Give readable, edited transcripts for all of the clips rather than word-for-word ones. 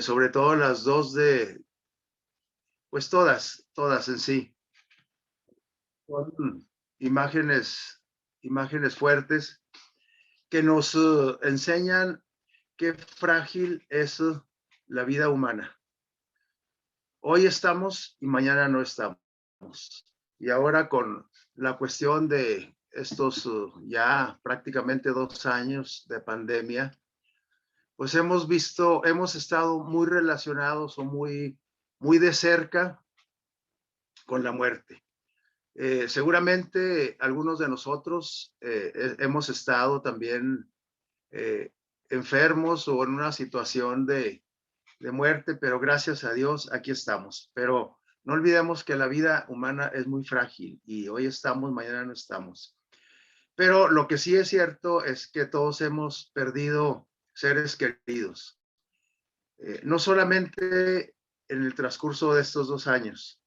sobre todo las dos pues todas en sí, son imágenes, imágenes fuertes que nos enseñan qué frágil es la vida humana. Hoy estamos y mañana no estamos. Y ahora con la cuestión de estos ya prácticamente 2 años de pandemia, pues hemos estado muy relacionados o muy de cerca con la muerte. Seguramente algunos de nosotros hemos estado también eh, enfermos o en una situación de muerte, pero gracias a Dios aquí estamos. Pero no olvidemos que la vida humana es muy frágil y hoy estamos, mañana no estamos. Pero lo que sí es cierto es que todos hemos perdido seres queridos, no solamente en el transcurso de estos 2 años.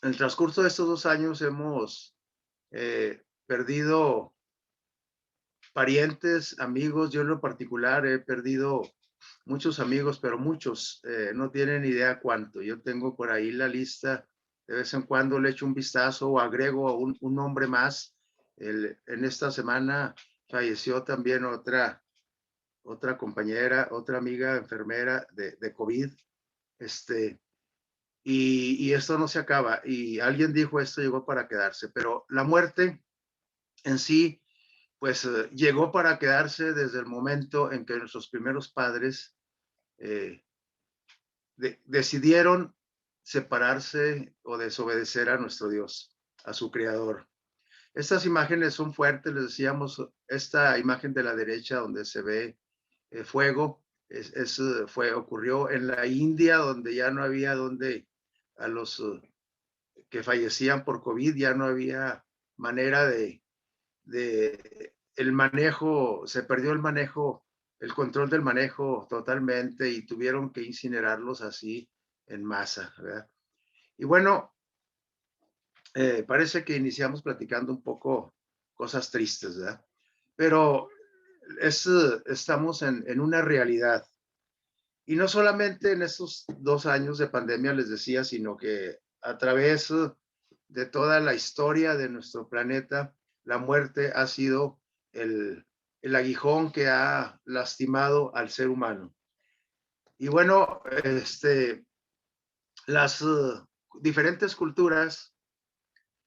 En el transcurso de estos 2 años hemos perdido parientes, amigos. Yo en lo particular he perdido muchos amigos, pero muchos no tienen idea cuánto. Yo tengo por ahí la lista, de vez en cuando le echo un vistazo o agrego un nombre más. En esta semana falleció también otra compañera, otra amiga enfermera de COVID. Este, y esto no se acaba. Y alguien dijo, esto llegó para quedarse, pero la muerte en sí, pues llegó para quedarse desde el momento en que nuestros primeros padres eh, decidieron separarse o desobedecer a nuestro Dios, a su creador. Estas imágenes son fuertes, les decíamos, esta imagen de la derecha donde se ve fuego, ocurrió en la India, donde ya no había donde a los que fallecían por COVID, ya no había manera de el manejo, se perdió el manejo, el control del manejo totalmente y tuvieron que incinerarlos así en masa, ¿verdad? Y bueno, parece que iniciamos platicando un poco cosas tristes, ¿verdad? Pero estamos en una realidad. Y no solamente en estos 2 años de pandemia, les decía, sino que a través de toda la historia de nuestro planeta, la muerte ha sido el aguijón que ha lastimado al ser humano. Y bueno, las diferentes culturas,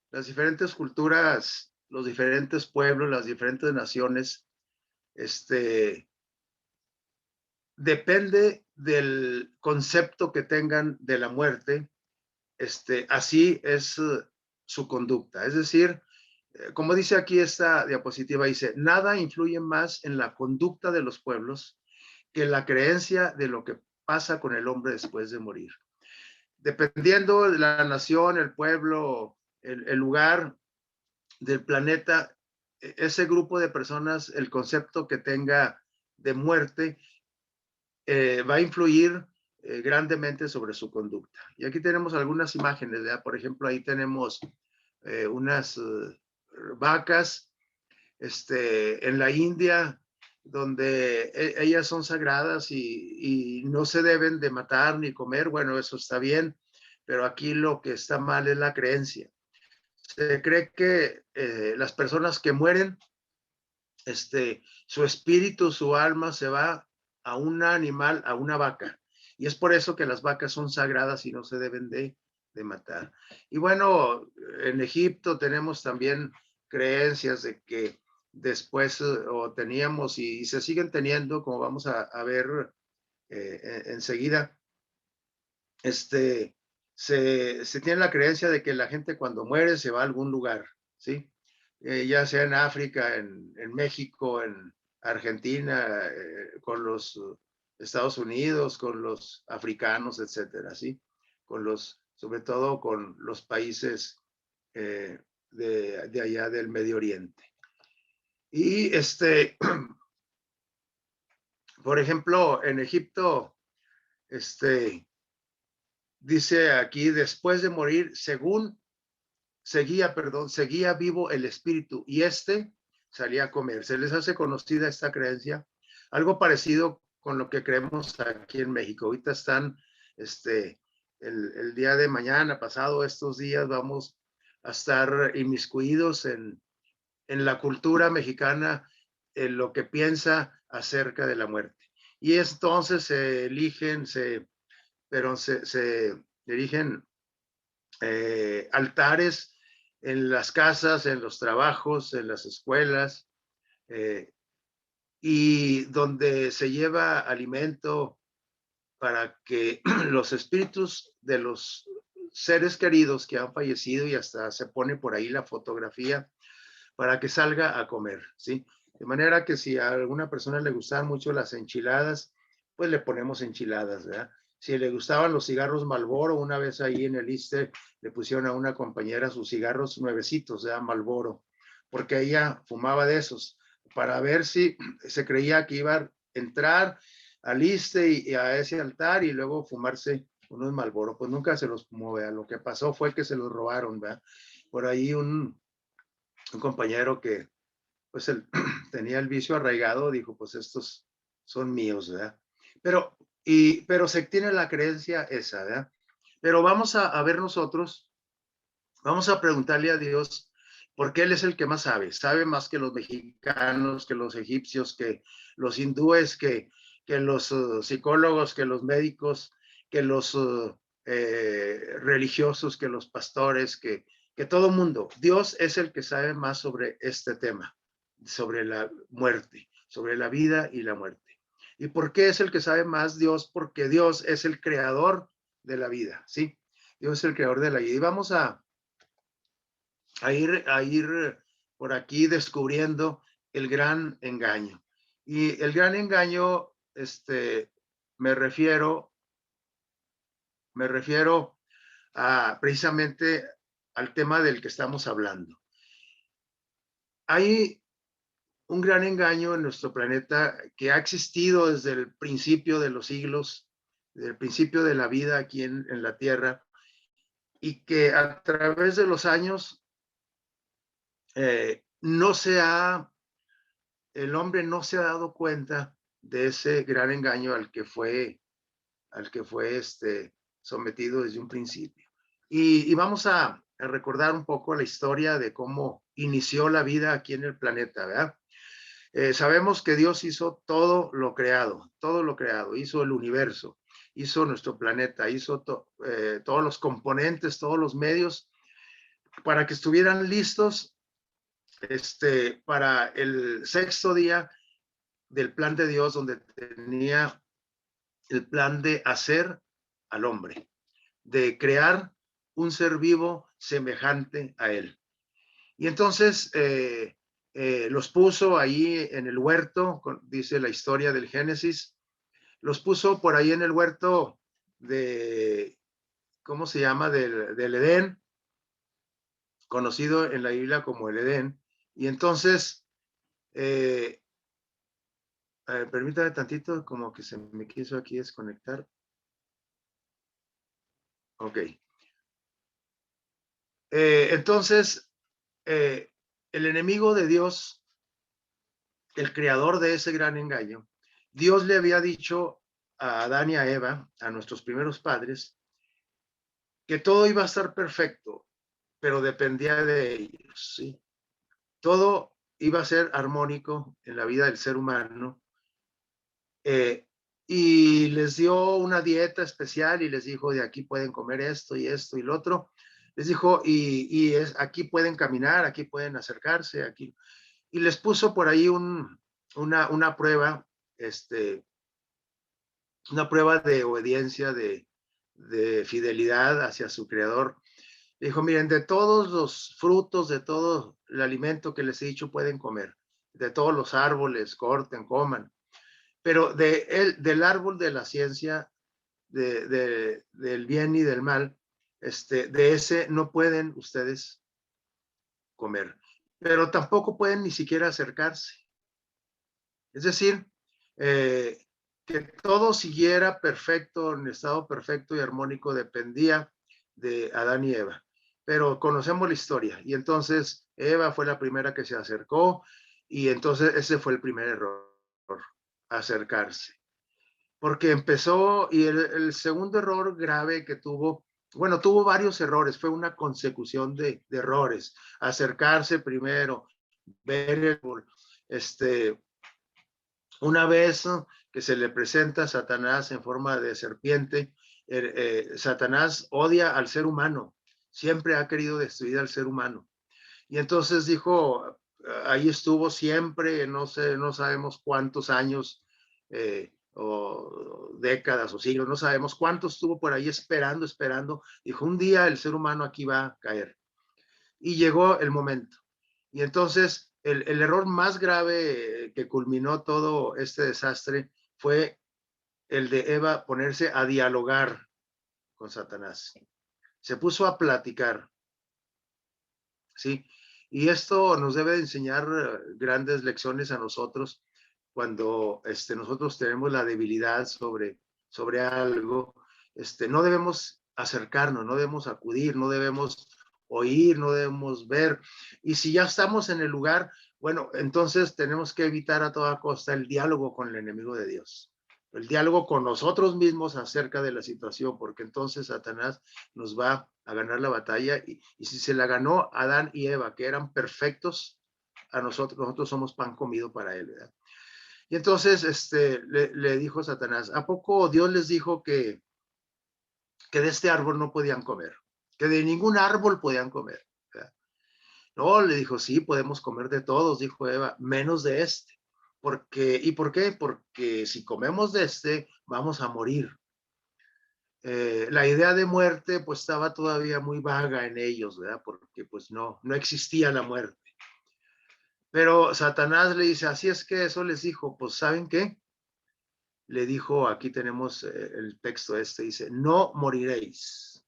los diferentes pueblos, las diferentes naciones, depende del concepto que tengan de la muerte, así es su conducta. Es decir, como dice aquí esta diapositiva, dice, nada influye más en la conducta de los pueblos que la creencia de lo que pasa con el hombre después de morir. Dependiendo de la nación, el pueblo, el lugar del planeta, ese grupo de personas, el concepto que tenga de muerte, va a influir grandemente sobre su conducta. Y aquí tenemos algunas imágenes, ¿verdad? Por ejemplo, ahí tenemos unas vacas en la India, donde ellas son sagradas y no se deben de matar ni comer. Bueno, eso está bien, pero aquí lo que está mal es la creencia. Se cree que las personas que mueren, su espíritu, su alma se va a un animal, a una vaca. Y es por eso que las vacas son sagradas y no se deben de matar. Y bueno, en Egipto tenemos también creencias de que después o teníamos y se siguen teniendo, como vamos a ver enseguida, se tiene la creencia de que la gente cuando muere se va a algún lugar, ¿sí? Ya sea en África, en México, en Argentina, con los Estados Unidos, con los africanos, etcétera, ¿sí? Sobre todo con los países de allá del Medio Oriente. Y por ejemplo, en Egipto, dice aquí, después de morir, seguía vivo el espíritu y salía a comer. Se les hace conocida esta creencia, algo parecido con lo que creemos aquí en México. Ahorita están, el día de mañana, pasado estos días, vamos a estar inmiscuidos en la cultura mexicana, en lo que piensa acerca de la muerte. Y entonces se eligen, se erigen altares en las casas, en los trabajos, en las escuelas, y donde se lleva alimento para que los espíritus de los seres queridos que han fallecido, y hasta se pone por ahí la fotografía, para que salga a comer, ¿sí? De manera que si a alguna persona le gustaban mucho las enchiladas, pues le ponemos enchiladas, ¿verdad? Si le gustaban los cigarros Marlboro, una vez ahí en el ISSSTE le pusieron a una compañera sus cigarros nuevecitos, ¿verdad? Marlboro, porque ella fumaba de esos, para ver si se creía que iba a entrar al ISSSTE y a ese altar y luego fumarse unos Marlboro. Pues nunca se los fumó, ¿verdad? Lo que pasó fue que se los robaron, ¿verdad? Por ahí un compañero que pues él tenía el vicio arraigado, dijo, pues estos son míos, ¿verdad? Pero se tiene la creencia esa, ¿verdad? Pero vamos a ver nosotros, vamos a preguntarle a Dios, porque Él es el que más sabe más que los mexicanos, que los egipcios, que los hindúes, que los psicólogos, que los médicos, que los religiosos, que los pastores, que todo mundo. Dios es el que sabe más sobre este tema, sobre la muerte, sobre la vida y la muerte. ¿Y por qué es el que sabe más Dios? Porque Dios es el creador de la vida, ¿sí? Dios es el creador de la vida. Y vamos a ir por aquí descubriendo el gran engaño. Y el gran engaño, me refiero a precisamente al tema del que estamos hablando. Hay un gran engaño en nuestro planeta que ha existido desde el principio de los siglos, desde el principio de la vida aquí en la Tierra, y que a través de los años no se ha el hombre no se ha dado cuenta de ese gran engaño al que fue sometido desde un principio. Y vamos a recordar un poco la historia de cómo inició la vida aquí en el planeta, ¿verdad? Sabemos que Dios hizo todo lo creado, hizo el universo, hizo nuestro planeta, hizo todos los componentes, todos los medios para que estuvieran listos para el sexto día del plan de Dios, donde tenía el plan de hacer al hombre, de crear un ser vivo semejante a él. Y entonces los puso ahí en el huerto, dice la historia del Génesis, los puso por ahí en el huerto de, ¿cómo se llama? Del Edén, conocido en la Biblia como el Edén. Y entonces permítame tantito, como que se me quiso aquí desconectar. Ok. Entonces, el enemigo de Dios, el creador de ese gran engaño, Dios le había dicho a Adán y a Eva, a nuestros primeros padres, que todo iba a estar perfecto, pero dependía de ellos, ¿sí? Todo iba a ser armónico en la vida del ser humano. Y les dio una dieta especial y les dijo, de aquí pueden comer esto y esto y lo otro. Les dijo, aquí pueden caminar, aquí pueden acercarse, aquí. Y les puso por ahí una prueba, una prueba de obediencia, de fidelidad hacia su creador. Dijo, miren, de todos los frutos, de todo el alimento que les he dicho, pueden comer. De todos los árboles, corten, coman. Pero del árbol de la ciencia, del bien y del mal, de ese no pueden ustedes comer. Pero tampoco pueden ni siquiera acercarse. Es decir, que todo siguiera perfecto, en estado perfecto y armónico, dependía de Adán y Eva. Pero conocemos la historia. Y entonces Eva fue la primera que se acercó y entonces ese fue el primer error, acercarse. porque empezó, y el segundo error grave que tuvo, bueno, tuvo varios errores, fue una consecución de errores. Acercarse primero, ver una vez que se le presenta a Satanás en forma de serpiente, Satanás odia al ser humano, siempre ha querido destruir al ser humano. Y entonces dijo, ahí estuvo siempre, no sé, no sabemos cuántos años, o décadas o siglos, no sabemos cuánto estuvo por ahí esperando, esperando. Dijo, un día el ser humano aquí va a caer. Y llegó el momento. Y entonces el error más grave que culminó todo este desastre fue el de Eva ponerse a dialogar con Satanás. Se puso a platicar, ¿sí? Y esto nos debe de enseñar grandes lecciones a nosotros cuando nosotros tenemos la debilidad sobre algo. No debemos acercarnos, no debemos acudir, no debemos oír, no debemos ver. Y si ya estamos en el lugar, bueno, entonces tenemos que evitar a toda costa el diálogo con el enemigo de Dios, el diálogo con nosotros mismos acerca de la situación, porque entonces Satanás nos va a ganar la batalla, y si se la ganó Adán y Eva, que eran perfectos, a nosotros somos pan comido para él, ¿verdad? Y entonces le dijo Satanás, ¿a poco Dios les dijo que de este árbol no podían comer? Que de ningún árbol podían comer, ¿verdad? No, le dijo, sí, podemos comer de todos, dijo Eva, menos de este. ¿Y por qué? Porque si comemos de este, vamos a morir. La idea de muerte pues estaba todavía muy vaga en ellos, ¿verdad? Porque pues no existía la muerte. Pero Satanás le dice, así es que eso les dijo, pues ¿saben qué? Le dijo, aquí tenemos el texto dice, no moriréis.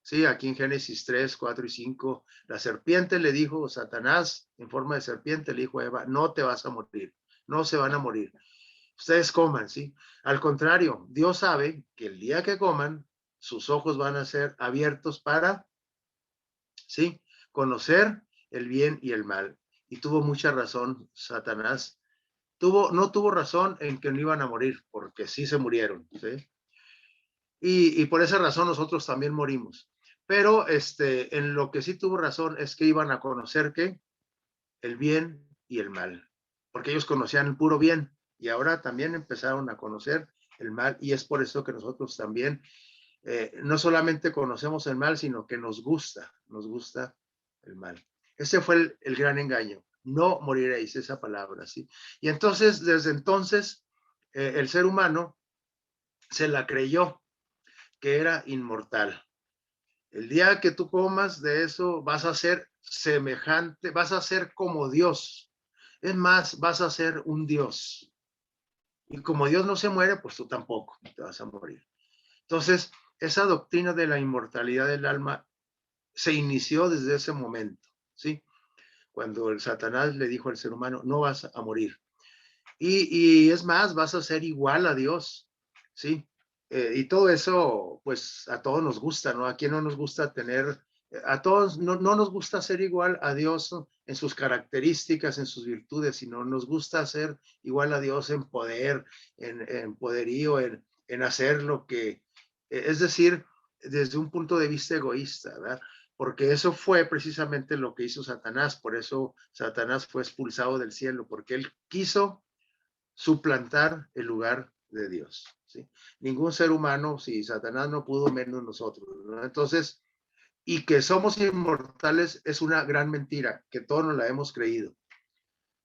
Sí, aquí en Génesis 3, 4 y 5, la serpiente le dijo, Satanás en forma de serpiente le dijo a Eva, no te vas a morir, no se van a morir. Ustedes coman, ¿sí? Al contrario, Dios sabe que el día que coman, sus ojos van a ser abiertos para, ¿sí? Conocer el bien y el mal. Y tuvo mucha razón Satanás. No tuvo razón en que no iban a morir, porque sí se murieron, ¿sí? Y por esa razón nosotros también morimos. Pero en lo que sí tuvo razón es que iban a conocer que el bien y el mal, porque ellos conocían el puro bien y ahora también empezaron a conocer el mal, y es por eso que nosotros también no solamente conocemos el mal, sino que nos gusta el mal. Ese fue el gran engaño. No moriréis, esa palabra, ¿sí? Y entonces, desde entonces, el ser humano se la creyó que era inmortal. El día que tú comas de eso, vas a ser semejante, vas a ser como Dios. Es más, vas a ser un Dios. Y como Dios no se muere, pues tú tampoco te vas a morir. Entonces, esa doctrina de la inmortalidad del alma se inició desde ese momento, ¿sí? Cuando el Satanás le dijo al ser humano, no vas a morir. Y es más, vas a ser igual a Dios, ¿sí? Y todo eso, pues a todos nos gusta, ¿no? A quién no nos gusta tener, a todos no nos gusta ser igual a Dios en sus características, en sus virtudes, sino nos gusta ser igual a Dios en poder, en poderío, en hacer lo que, es decir, desde un punto de vista egoísta, ¿verdad? Porque eso fue precisamente lo que hizo Satanás, por eso Satanás fue expulsado del cielo, porque él quiso suplantar el lugar de Dios, ¿sí? Ningún ser humano, si Satanás no pudo, menos nosotros, ¿no? Entonces, y que somos inmortales es una gran mentira, que todos nos la hemos creído,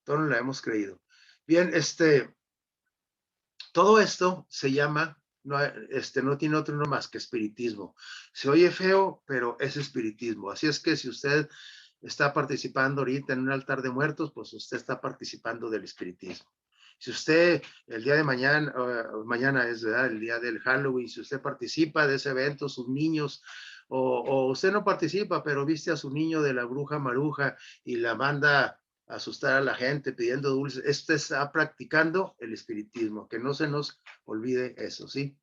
todos nos la hemos creído. Bien, todo esto se llama, no tiene otro nombre más que espiritismo. Se oye feo, pero es espiritismo. Así es que si usted está participando ahorita en un altar de muertos, pues usted está participando del espiritismo. Si usted el día de mañana, mañana es, ¿verdad?, el día del Halloween, si usted participa de ese evento, sus niños, o usted no participa, pero viste a su niño de la bruja maruja y la manda a asustar a la gente pidiendo dulces, está practicando el espiritismo, que no se nos olvide eso, ¿sí?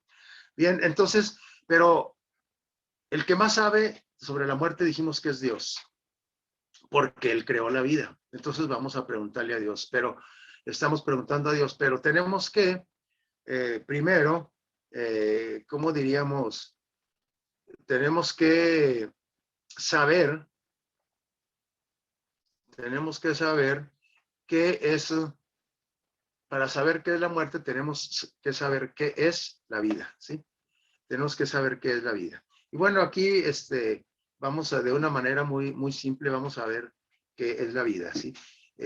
Bien, entonces, pero el que más sabe sobre la muerte dijimos que es Dios, porque Él creó la vida. Entonces vamos a preguntarle a Dios, pero estamos preguntando a Dios, pero tenemos que primero, ¿cómo diríamos? Tenemos que saber qué es, para saber qué es la muerte, tenemos que saber qué es la vida, ¿sí? Tenemos que saber qué es la vida. Y bueno, aquí vamos a, de una manera muy simple, vamos a ver qué es la vida, ¿sí?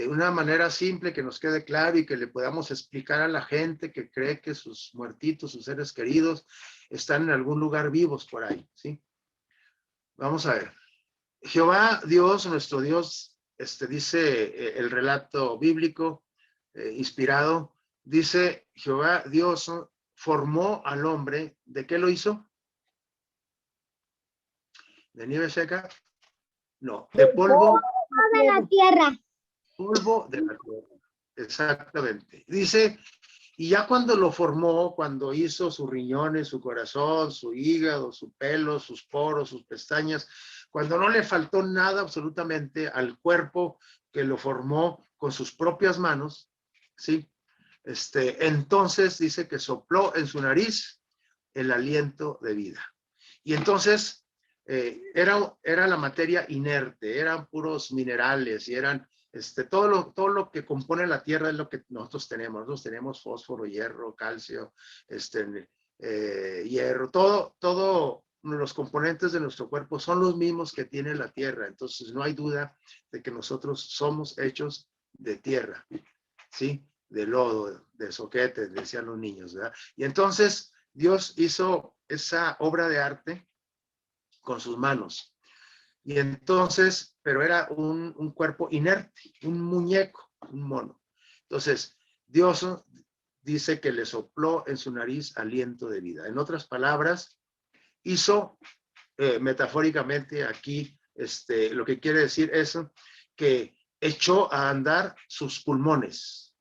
Una manera simple que nos quede claro y que le podamos explicar a la gente que cree que sus muertitos, sus seres queridos, están en algún lugar vivos por ahí, ¿sí? Vamos a ver. Jehová Dios, nuestro Dios, dice el relato bíblico inspirado, dice Jehová Dios formó al hombre. ¿De qué lo hizo? ¿De nieve seca? No, de polvo de la tierra. Polvo de la tierra. Exactamente. Dice, y ya cuando lo formó, cuando hizo sus riñones, su corazón, su hígado, su pelo, sus poros, sus pestañas, cuando no le faltó nada absolutamente al cuerpo que lo formó con sus propias manos, ¿sí? Entonces dice que sopló en su nariz el aliento de vida. Y entonces era la materia inerte, eran puros minerales y eran todo lo que compone la tierra es lo que nosotros tenemos. Nosotros tenemos fósforo, hierro, calcio, hierro, todo los componentes de nuestro cuerpo son los mismos que tiene la tierra. Entonces no hay duda de que nosotros somos hechos de tierra, ¿sí? De lodo, de soquete, decían los niños, ¿verdad? Y entonces Dios hizo esa obra de arte con sus manos. Y entonces, pero era un cuerpo inerte, un muñeco, un mono. Entonces, Dios dice que le sopló en su nariz aliento de vida. En otras palabras, hizo metafóricamente aquí, lo que quiere decir es que echó a andar sus pulmones,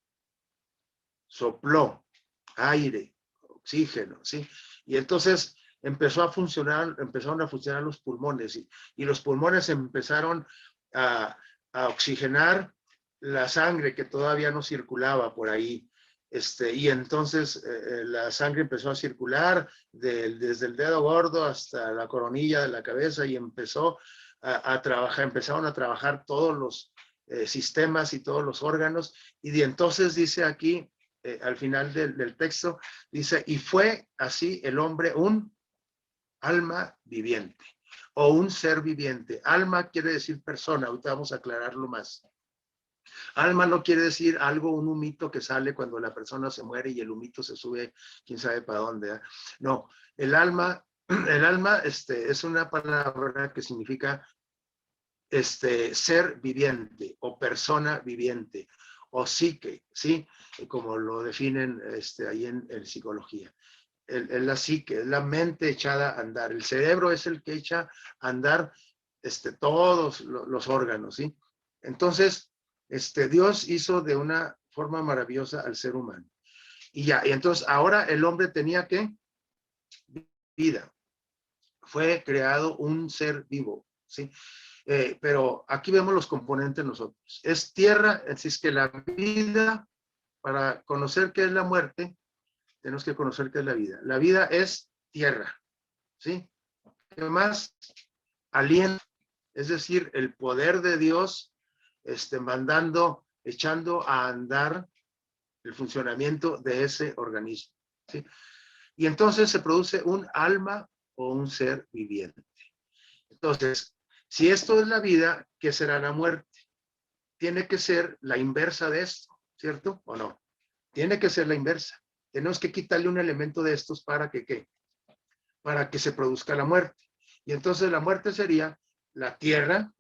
sopló aire, oxígeno, ¿sí? Y entonces empezaron a funcionar los pulmones y los pulmones empezaron a, a oxigenar la sangre que todavía no circulaba por ahí. Y entonces la sangre empezó a circular desde el dedo gordo hasta la coronilla de la cabeza y empezó a trabajar, empezaron a trabajar todos los sistemas y todos los órganos. Y de entonces dice aquí, al final del texto, dice, y fue así el hombre un alma viviente o un ser viviente. Alma quiere decir persona, ahorita vamos a aclararlo más. Alma no quiere decir algo, un humito que sale cuando la persona se muere y el humito se sube, quién sabe para dónde. ¿Eh? No, el alma es una palabra que significa ser viviente o persona viviente o psique, ¿sí? Como lo definen ahí en psicología. La psique, es la mente echada a andar. El cerebro es el que echa a andar todos los órganos, ¿sí? Entonces, Dios hizo de una forma maravillosa al ser humano. Y ya, y entonces ahora el hombre tenía que vida. Fue creado un ser vivo, ¿sí? Pero aquí vemos los componentes nosotros. Es tierra, así es que la vida, para conocer qué es la muerte, tenemos que conocer qué es la vida. La vida es tierra, ¿sí? ¿Qué más? Aliento, es decir, el poder de Dios mandando, echando a andar el funcionamiento de ese organismo, ¿sí? Y entonces se produce un alma o un ser viviente. Entonces, si esto es la vida, ¿qué será la muerte? Tiene que ser la inversa de esto, ¿cierto? ¿O no? Tiene que ser la inversa. Tenemos que quitarle un elemento de estos para que, ¿qué? Para que se produzca la muerte. Y entonces la muerte sería la tierra,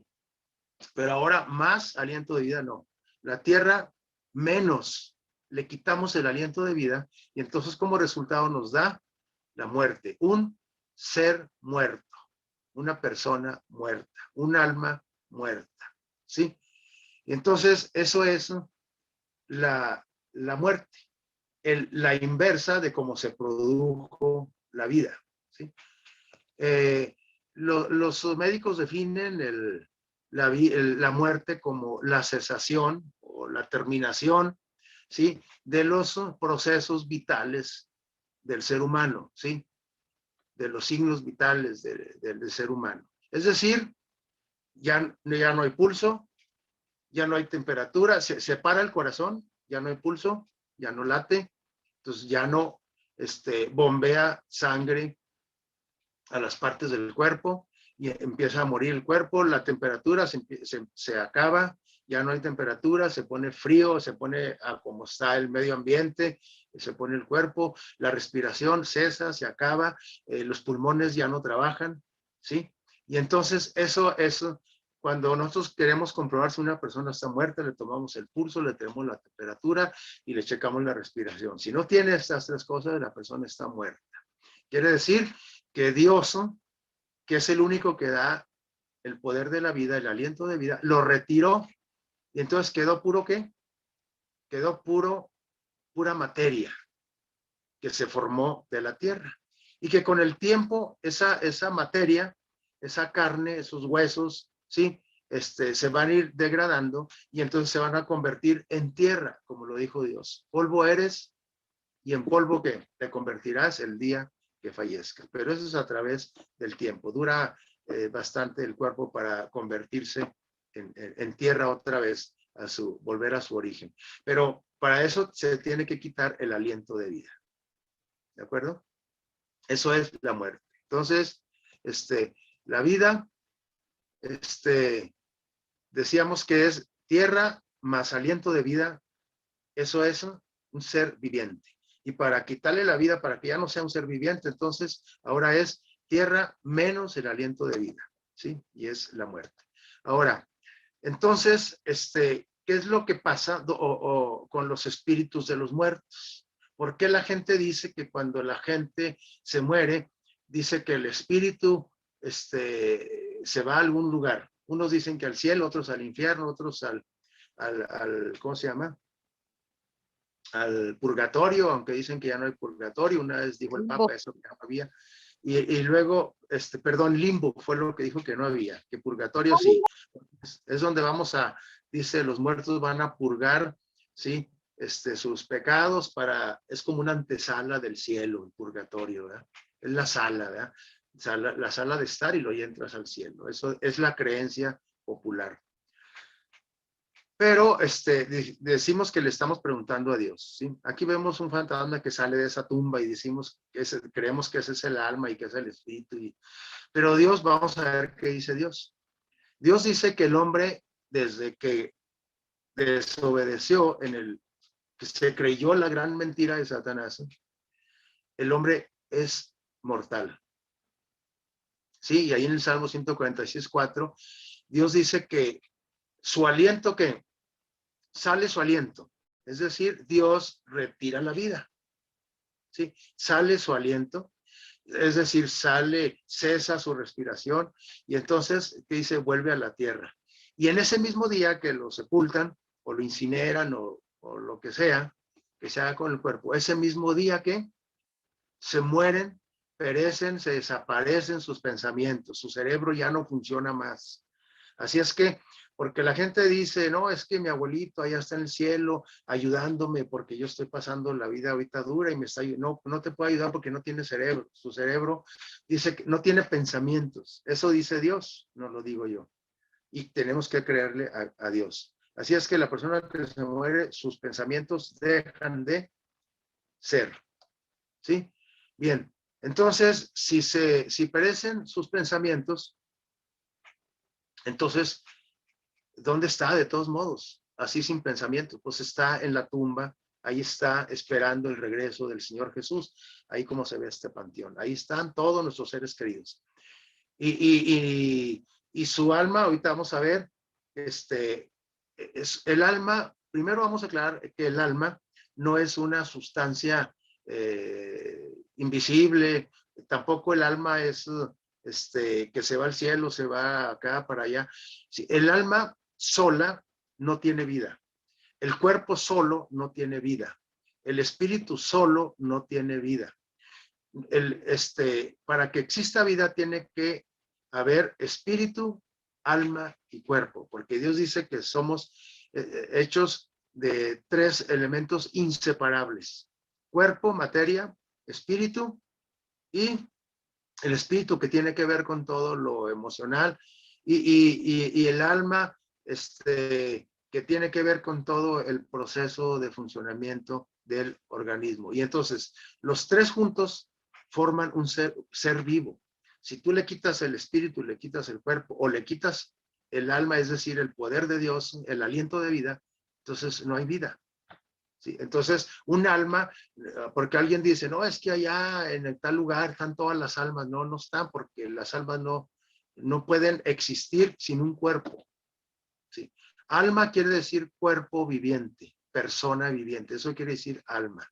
pero ahora más aliento de vida no. La tierra menos, le quitamos el aliento de vida y entonces como resultado nos da la muerte, un ser muerto, una persona muerta, un alma muerta, ¿sí? Y entonces eso es la muerte, la inversa de cómo se produjo la vida, ¿sí? Los médicos definen la muerte como la cesación o la terminación, ¿sí? De los procesos vitales del ser humano, ¿sí? De los signos vitales del ser humano. Es decir, ya no hay pulso, ya no hay temperatura, se para el corazón, ya no hay pulso, ya no late, entonces ya no bombea sangre a las partes del cuerpo y empieza a morir el cuerpo, la temperatura se acaba, ya no hay temperatura, se pone frío, se pone a como está el medio ambiente, se pone el cuerpo, la respiración cesa, se acaba, los pulmones ya no trabajan, ¿sí? Y entonces eso, cuando nosotros queremos comprobar si una persona está muerta, le tomamos el pulso, le tenemos la temperatura y le checamos la respiración. Si no tiene estas tres cosas, la persona está muerta. Quiere decir que Dios, que es el único que da el poder de la vida, el aliento de vida, lo retiró y entonces quedó puro ¿qué? Quedó pura materia que se formó de la tierra y que con el tiempo esa materia, esa carne, esos huesos, ¿sí? Se van a ir degradando y entonces se van a convertir en tierra, como lo dijo Dios. Polvo eres y en polvo ¿qué? Te convertirás el día que fallezcas. Pero eso es a través del tiempo. Dura bastante el cuerpo para convertirse en tierra otra vez, volver a su origen. Pero para eso se tiene que quitar el aliento de vida. ¿De acuerdo? Eso es la muerte. Entonces, la vida, decíamos que es tierra más aliento de vida. Eso es un ser viviente. Y para quitarle la vida, para que ya no sea un ser viviente, entonces ahora es tierra menos el aliento de vida, ¿sí? Y es la muerte. Ahora, entonces, ¿qué es lo que pasa con los espíritus de los muertos? ¿Por qué la gente dice que cuando la gente se muere, dice que el espíritu se va a algún lugar? Unos dicen que al cielo, otros al infierno, otros ¿cómo se llama? Al purgatorio, aunque dicen que ya no hay purgatorio. Una vez dijo el Papa eso, que no había. Y luego, perdón, limbo fue lo que dijo que no había, que purgatorio sí. Es donde dice, los muertos van a purgar, ¿sí? Sus pecados es como una antesala del cielo, el purgatorio, ¿verdad? Es la sala, ¿verdad? La sala de estar y luego entras al cielo. Eso es la creencia popular. Pero decimos que le estamos preguntando a Dios, ¿sí? Aquí vemos un fantasma que sale de esa tumba y decimos creemos que ese es el alma y que es el espíritu. Pero Dios, vamos a ver qué dice Dios. Dios dice que el hombre, desde que desobedeció que se creyó la gran mentira de Satanás, el hombre es mortal. Sí, y ahí en el Salmo 146:4, Dios dice que su aliento, que sale su aliento, es decir, Dios retira la vida, ¿sí? Sale su aliento, es decir, cesa su respiración y entonces, ¿qué dice? Vuelve a la tierra. Y en ese mismo día que lo sepultan o lo incineran o lo que sea, que se haga con el cuerpo, ese mismo día que se mueren, perecen, se desaparecen sus pensamientos, su cerebro ya no funciona más. Así es que, porque la gente dice, no, es que mi abuelito allá está en el cielo ayudándome porque yo estoy pasando la vida ahorita dura y me está ayudando. No te puedo ayudar porque no tiene cerebro. Su cerebro dice que no tiene pensamientos. Eso dice Dios, no lo digo yo. Y tenemos que creerle a Dios. Así es que la persona que se muere, sus pensamientos dejan de ser. ¿Sí? Bien, entonces, si perecen sus pensamientos, entonces, ¿dónde está? De todos modos, así sin pensamiento, pues está en la tumba, ahí está esperando el regreso del Señor Jesús, ahí como se ve este panteón, ahí están todos nuestros seres queridos. Y su alma, ahorita vamos a ver, es el alma, primero vamos a aclarar que el alma no es una sustancia invisible, tampoco el alma es que se va al cielo, se va acá para allá. Sí, el alma sola no tiene vida, el cuerpo solo no tiene vida, el espíritu solo no tiene vida. Para que exista vida tiene que haber espíritu, alma y cuerpo, porque Dios dice que somos hechos de tres elementos inseparables: cuerpo, materia, espíritu, y el espíritu, que tiene que ver con todo lo emocional, y el alma, que tiene que ver con todo el proceso de funcionamiento del organismo. Y entonces los tres juntos forman un ser vivo. Si tú le quitas el espíritu, le quitas el cuerpo, o le quitas el alma, es decir, el poder de Dios, el aliento de vida, entonces no hay vida. ¿Sí? Entonces, un alma, porque alguien dice, no, es que allá en el tal lugar están todas las almas. No, no están, porque las almas no pueden existir sin un cuerpo. ¿Sí? Alma quiere decir cuerpo viviente, persona viviente. Eso quiere decir alma.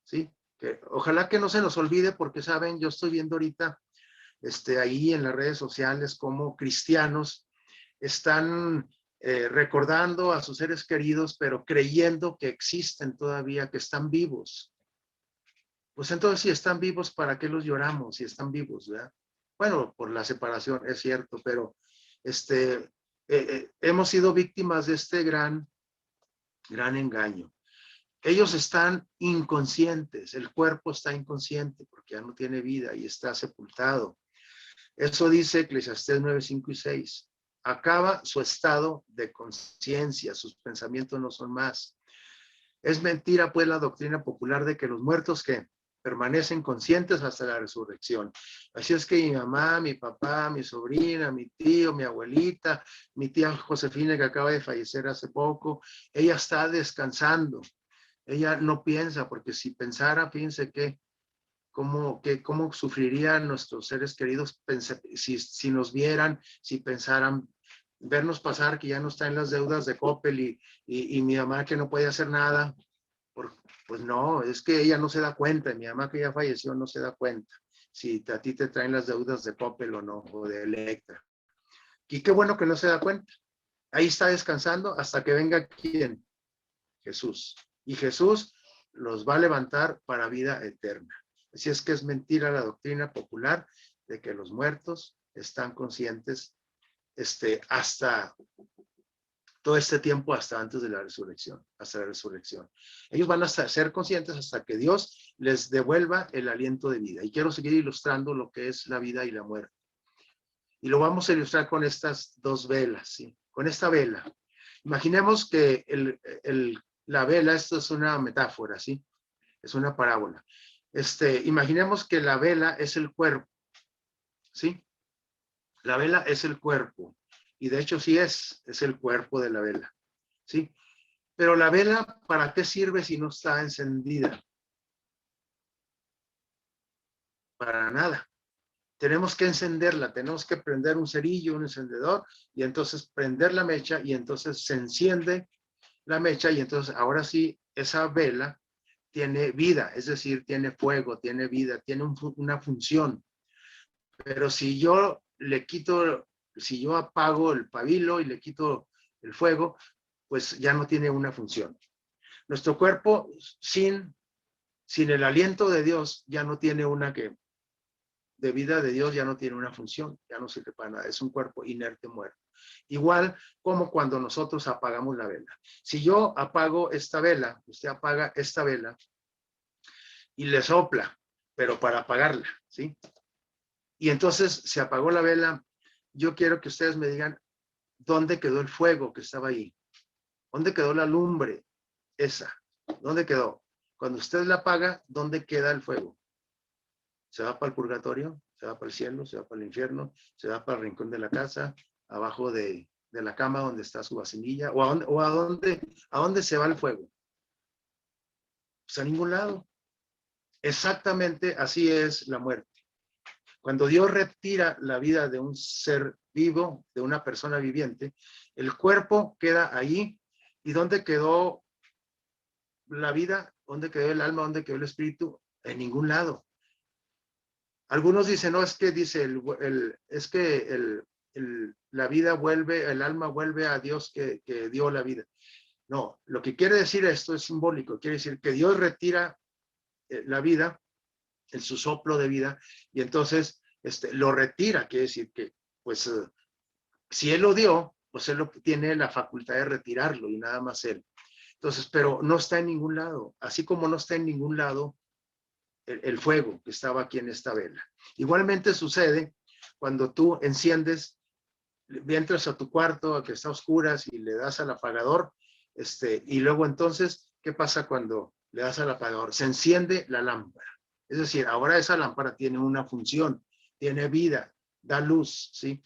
¿Sí? Que ojalá que no se nos olvide, porque saben, yo estoy viendo ahorita ahí en las redes sociales cómo cristianos están recordando a sus seres queridos, pero creyendo que existen todavía, que están vivos. Pues entonces, si están vivos, ¿para qué los lloramos? Si están vivos, ¿verdad? Bueno, por la separación, es cierto, pero hemos sido víctimas de este gran engaño. Ellos están inconscientes, el cuerpo está inconsciente porque ya no tiene vida y está sepultado. Eso dice Eclesiastés 9, 5 y 6. Acaba su estado de conciencia, sus pensamientos no son más. Es mentira, pues, la doctrina popular de que los muertos que permanecen conscientes hasta la resurrección. Así es que mi mamá, mi papá, mi sobrina, mi tío, mi abuelita, mi tía Josefina, que acaba de fallecer hace poco, ella está descansando. Ella no piensa, porque si pensara, fíjense que cómo sufrirían nuestros seres queridos si nos vieran, si pensaran vernos pasar, que ya no está en las deudas de Coppel, y mi mamá que no puede hacer nada. Pues no, es que ella no se da cuenta, mi mamá que ya falleció no se da cuenta si a ti te traen las deudas de Coppel o no, o de Electra. Y qué bueno que no se da cuenta. Ahí está descansando hasta que venga ¿quién? Jesús. Y Jesús los va a levantar para vida eterna. Así es que es mentira la doctrina popular de que los muertos están conscientes hasta todo este tiempo, hasta antes de la resurrección, hasta la resurrección. Ellos van a ser conscientes hasta que Dios les devuelva el aliento de vida. Y quiero seguir ilustrando lo que es la vida y la muerte. Y lo vamos a ilustrar con estas dos velas, ¿sí? Con esta vela. Imaginemos que la vela, esto es una metáfora, ¿sí? Es una parábola. Imaginemos que la vela es el cuerpo, ¿sí? La vela es el cuerpo. Y de hecho sí es el cuerpo de la vela, ¿sí? Pero la vela, ¿para qué sirve si no está encendida? Para nada. Tenemos que encenderla, tenemos que prender un cerillo, un encendedor, y entonces prender la mecha, y entonces se enciende la mecha, y entonces ahora sí esa vela tiene vida, es decir, tiene fuego, tiene vida, tiene una función. Pero si yo si yo apago el pabilo y le quito el fuego, pues ya no tiene una función. Nuestro cuerpo sin el aliento de Dios ya no tiene de vida de Dios ya no tiene una función, ya no sirve para nada, es un cuerpo inerte, muerto. Igual como cuando nosotros apagamos la vela. Si yo apago esta vela, usted apaga esta vela y le sopla, pero para apagarla, ¿sí? Y entonces se apagó la vela. Yo quiero que ustedes me digan dónde quedó el fuego que estaba ahí, dónde quedó la lumbre esa, dónde quedó. Cuando usted la apaga, ¿dónde queda el fuego? ¿Se va para el purgatorio? ¿Se va para el cielo? ¿Se va para el infierno? ¿Se va para el rincón de la casa? ¿Abajo de la cama donde está su vacinilla? ¿O a dónde se va el fuego? Pues a ningún lado. Exactamente así es la muerte. Cuando Dios retira la vida de un ser vivo, de una persona viviente, el cuerpo queda ahí. ¿Y dónde quedó la vida? ¿Dónde quedó el alma? ¿Dónde quedó el espíritu? En ningún lado. Algunos dicen, no, es que dice, la vida vuelve, el alma vuelve a Dios que dio la vida. No, lo que quiere decir esto es simbólico, quiere decir que Dios retira la vida, su soplo de vida, y entonces lo retira, quiere decir que, pues, si Él lo dio, pues Él tiene la facultad de retirarlo, y nada más Él. Entonces, pero no está en ningún lado, así como no está en ningún lado el fuego que estaba aquí en esta vela. Igualmente sucede cuando tú enciendes, entras a tu cuarto que está a oscuras y le das al apagador, y luego entonces, ¿qué pasa cuando le das al apagador? Se enciende la lámpara. Es decir, ahora esa lámpara tiene una función, tiene vida, da luz, ¿sí?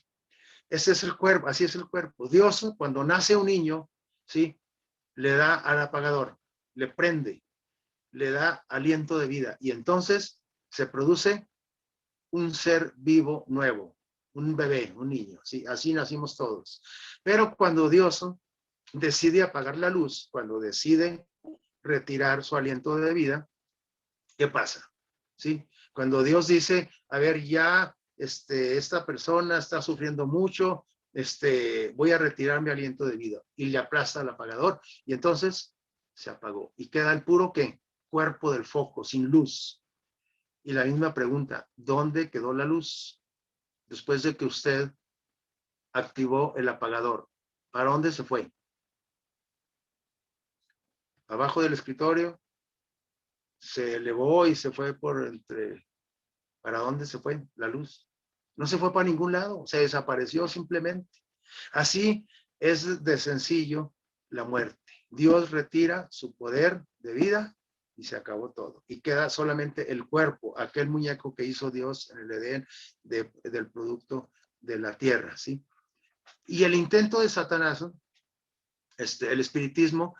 Ese es el cuerpo, así es el cuerpo. Dios, cuando nace un niño, ¿sí? Le da al apagador, le prende, le da aliento de vida y entonces se produce un ser vivo nuevo, un bebé, un niño, ¿sí? Así nacimos todos. Pero cuando Dios decide apagar la luz, cuando decide retirar su aliento de vida, ¿qué pasa? ¿Sí? Cuando Dios dice, a ver, ya esta persona está sufriendo mucho, voy a retirar mi aliento de vida y le aplasta el apagador y entonces se apagó y queda el puro ¿qué? Cuerpo del foco, sin luz. Y la misma pregunta, ¿dónde quedó la luz? Después de que usted activó el apagador, ¿para dónde se fue? Abajo del escritorio, se elevó y se fue por entre, ¿para dónde se fue la luz? No se fue para ningún lado, se desapareció simplemente. Así es de sencillo la muerte. Dios retira su poder de vida y se acabó todo. Y queda solamente el cuerpo, aquel muñeco que hizo Dios en el Edén del producto de la tierra, ¿sí? Y el intento de Satanás, el espiritismo,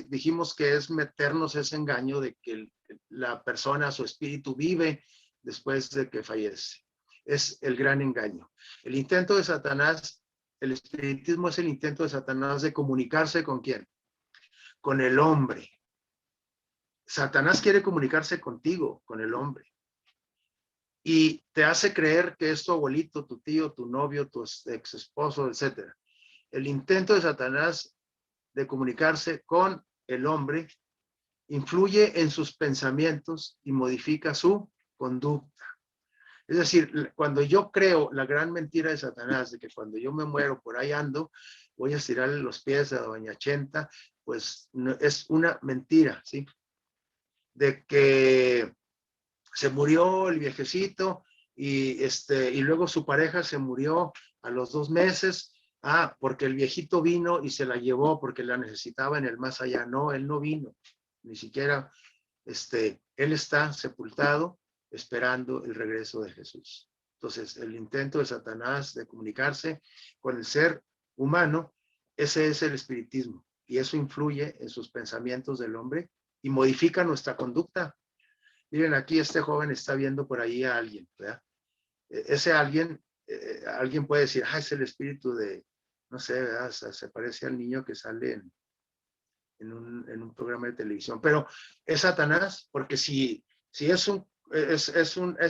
dijimos que es meternos ese engaño de que la persona, su espíritu vive después de que fallece. Es el gran engaño. El intento de Satanás, el espiritismo es el intento de Satanás de comunicarse ¿con quién? Con el hombre. Satanás quiere comunicarse contigo, con el hombre. Y te hace creer que es tu abuelito, tu tío, tu novio, tu ex esposo, etcétera. El intento de Satanás de comunicarse con el hombre influye en sus pensamientos y modifica su conducta. Es decir, cuando yo creo la gran mentira de Satanás de que cuando yo me muero por ahí ando, voy a estirarle los pies a doña Chenta, pues no, es una mentira, ¿sí? De que se murió el viejecito y luego su pareja se murió a los 2 meses. Ah, porque el viejito vino y se la llevó porque la necesitaba en el más allá. No, él no vino, ni siquiera, él está sepultado esperando el regreso de Jesús. Entonces, el intento de Satanás de comunicarse con el ser humano, ese es el espiritismo y eso influye en sus pensamientos del hombre y modifica nuestra conducta. Miren, aquí este joven está viendo por ahí a alguien, ¿verdad? Ese alguien, alguien puede decir, ah, es el espíritu de, no sé, ¿verdad? Se parece al niño que sale en un programa de televisión, pero es Satanás, porque si es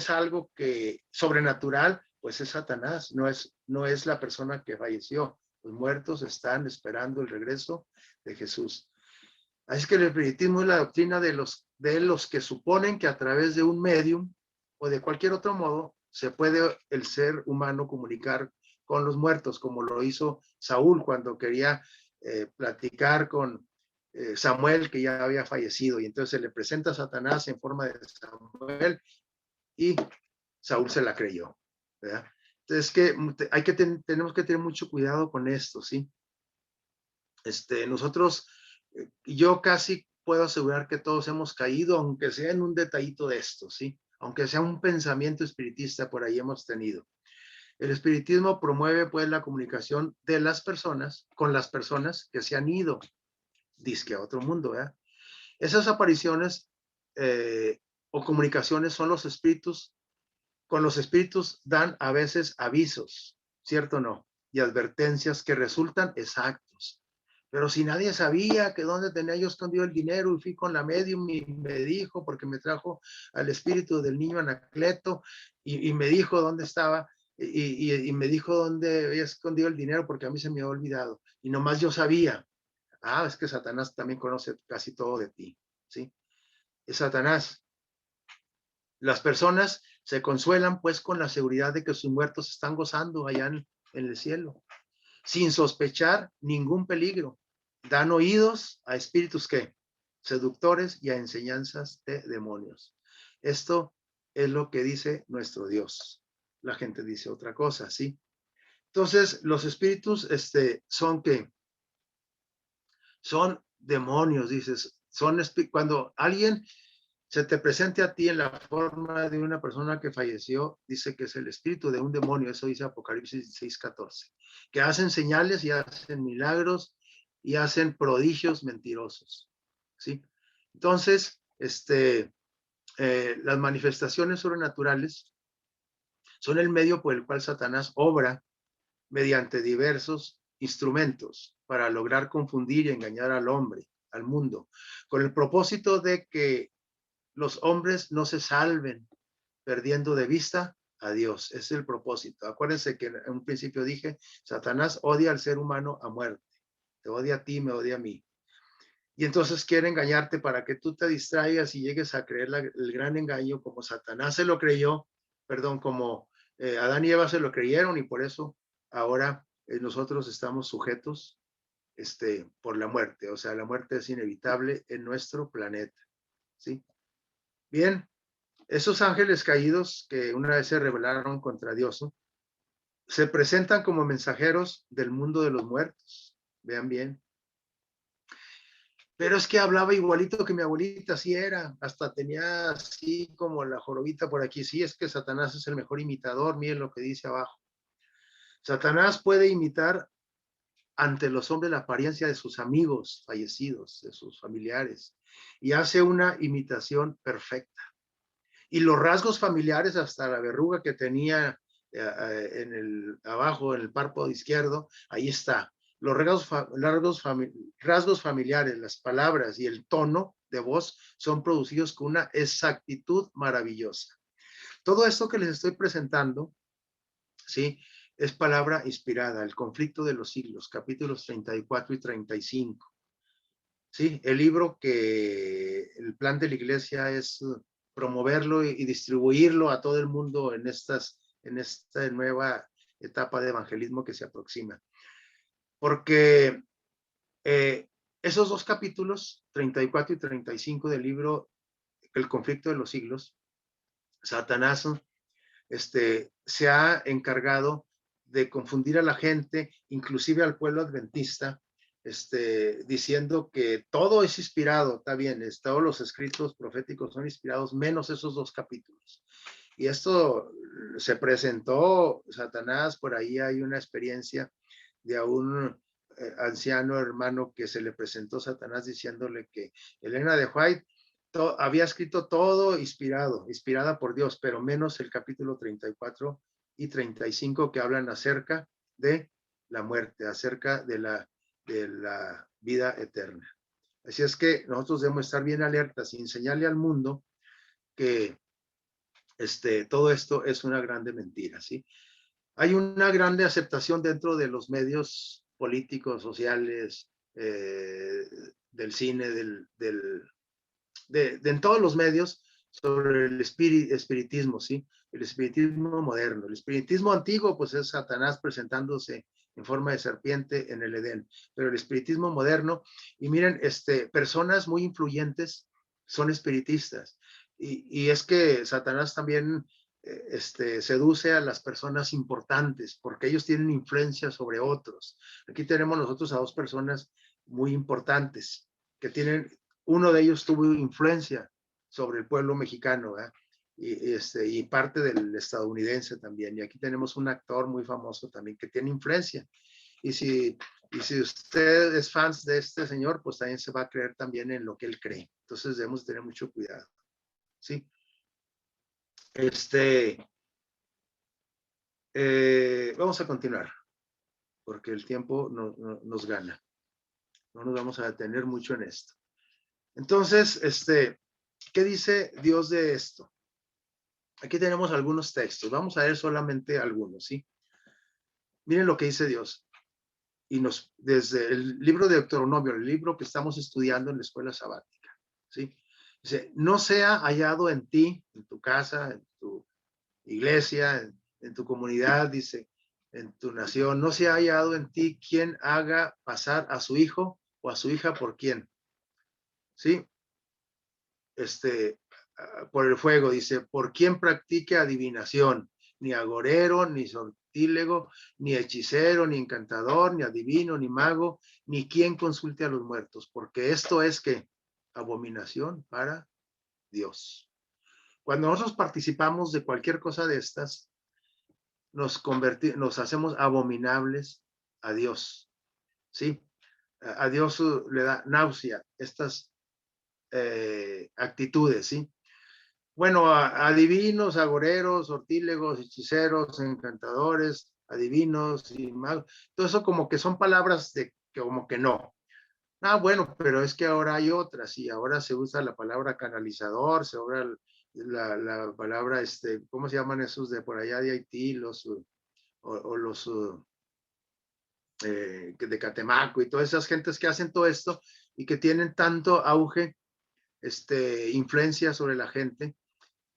algo que sobrenatural, pues es Satanás, no es la persona que falleció. Los muertos están esperando el regreso de Jesús. Así que el espiritismo es la doctrina de los que suponen que a través de un medium o de cualquier otro modo se puede el ser humano comunicar con los muertos, como lo hizo Saúl cuando quería platicar con Samuel, que ya había fallecido, y entonces se le presenta a Satanás en forma de Samuel y Saúl se la creyó, ¿verdad? Entonces tenemos que tener mucho cuidado con esto, ¿sí? Nosotros, yo casi puedo asegurar que todos hemos caído, aunque sea en un detallito de esto, ¿sí? Aunque sea un pensamiento espiritista, por ahí hemos tenido. El espiritismo promueve pues la comunicación de las personas con las personas que se han ido, dizque a otro mundo, ¿verdad? Esas apariciones o comunicaciones son los espíritus, con los espíritus dan a veces avisos, ¿cierto o no? Y advertencias que resultan exactos. Pero si nadie sabía que dónde tenía yo escondido el dinero y fui con la medium y me dijo, porque me trajo al espíritu del niño Anacleto y me dijo dónde estaba y me dijo dónde había escondido el dinero porque a mí se me había olvidado y nomás yo sabía. Ah, es que Satanás también conoce casi todo de ti, ¿sí? Es Satanás. Las personas se consuelan pues con la seguridad de que sus muertos están gozando allá en el cielo, sin sospechar ningún peligro. dan oídos a espíritus que seductores y a enseñanzas de demonios. Esto es lo que dice nuestro Dios. La gente dice otra cosa, ¿sí? Entonces, los espíritus, son que son demonios, dices, cuando alguien se te presente a ti en la forma de una persona que falleció, dice que es el espíritu de un demonio, eso dice Apocalipsis 16:14, que hacen señales y hacen milagros y hacen prodigios mentirosos, ¿sí? Entonces, las manifestaciones sobrenaturales son el medio por el cual Satanás obra mediante diversos instrumentos para lograr confundir y engañar al hombre, al mundo, con el propósito de que los hombres no se salven perdiendo de vista a Dios. Ese es el propósito. Acuérdense que en un principio dije, Satanás odia al ser humano a muerte. Te odia a ti, me odia a mí. Y entonces quiere engañarte para que tú te distraigas y llegues a creer el gran engaño como Satanás se lo creyó, perdón, como Adán y Eva se lo creyeron y por eso ahora nosotros estamos sujetos por la muerte. O sea, la muerte es inevitable en nuestro planeta. ¿Sí? Bien, esos ángeles caídos que una vez se rebelaron contra Dios, ¿no?, se presentan como mensajeros del mundo de los muertos. Vean bien. Pero es que hablaba igualito que mi abuelita, así era. Hasta tenía así como la jorobita por aquí. Sí, es que Satanás es el mejor imitador. Miren lo que dice abajo. Satanás puede imitar ante los hombres la apariencia de sus amigos fallecidos, de sus familiares, y hace una imitación perfecta. Y los rasgos familiares, hasta la verruga que tenía abajo, en el párpado izquierdo, ahí está. Los rasgos familiares, las palabras y el tono de voz son producidos con una exactitud maravillosa. Todo esto que les estoy presentando, ¿sí?, es palabra inspirada, el conflicto de los siglos, capítulos 34 y 35. Sí, el libro que el plan de la iglesia es promoverlo y distribuirlo a todo el mundo en esta nueva etapa de evangelismo que se aproxima. Porque esos dos capítulos, 34 y 35 del libro El conflicto de los siglos, Satanás se ha encargado de confundir a la gente, inclusive al pueblo adventista, diciendo que todo es inspirado. Está bien, todos los escritos proféticos son inspirados, menos esos dos capítulos. Y esto se presentó Satanás, por ahí hay una experiencia de a un anciano hermano que se le presentó Satanás diciéndole que Elena de White había escrito todo inspirada por Dios, pero menos el capítulo 34 y 35 que hablan acerca de la muerte, acerca de la vida eterna. Así es que nosotros debemos estar bien alertas y enseñarle al mundo que todo esto es una grande mentira, ¿sí? Hay una grande aceptación dentro de los medios políticos, sociales, del cine, en todos los medios, sobre el espiritismo, ¿sí? El espiritismo moderno. El espiritismo antiguo, pues es Satanás presentándose en forma de serpiente en el Edén. Pero el espiritismo moderno, y miren, personas muy influyentes son espiritistas. Y es que Satanás también seduce a las personas importantes porque ellos tienen influencia sobre otros. Aquí tenemos nosotros a dos personas muy importantes que tienen, uno de ellos tuvo influencia sobre el pueblo mexicano, ¿eh? Y parte del estadounidense también. Y aquí tenemos un actor muy famoso también que tiene influencia. Y si usted es fan de este señor, pues también se va a creer también en lo que él cree. Entonces debemos tener mucho cuidado. ¿Sí? Vamos a continuar, porque el tiempo nos gana. No nos vamos a detener mucho en esto. Entonces, ¿qué dice Dios de esto? Aquí tenemos algunos textos. Vamos a ver solamente algunos, ¿sí? Miren lo que dice Dios. Y desde el libro de Deuteronomio, el libro que estamos estudiando en la escuela sabática, ¿sí? Dice, no sea hallado en ti, en tu casa, en tu iglesia, en tu comunidad, dice, en tu nación, no sea hallado en ti quien haga pasar a su hijo o a su hija por quién, ¿sí? Por el fuego, dice, por quién practique adivinación, ni agorero, ni sortílego, ni hechicero, ni encantador, ni adivino, ni mago, ni quien consulte a los muertos, porque esto es que abominación para Dios. Cuando nosotros participamos de cualquier cosa de estas, nos hacemos abominables a Dios, ¿sí? A Dios le da náusea estas actitudes, ¿sí? Bueno, adivinos, agoreros, sortílegos, hechiceros, encantadores, adivinos y magos, todo eso como que son palabras de que como que no. Ah, bueno, pero es que ahora hay otras y ahora se usa la palabra canalizador, se usa la palabra, ¿cómo se llaman esos de por allá de Haití? O los de Catemaco y todas esas gentes que hacen todo esto y que tienen tanto auge, influencia sobre la gente.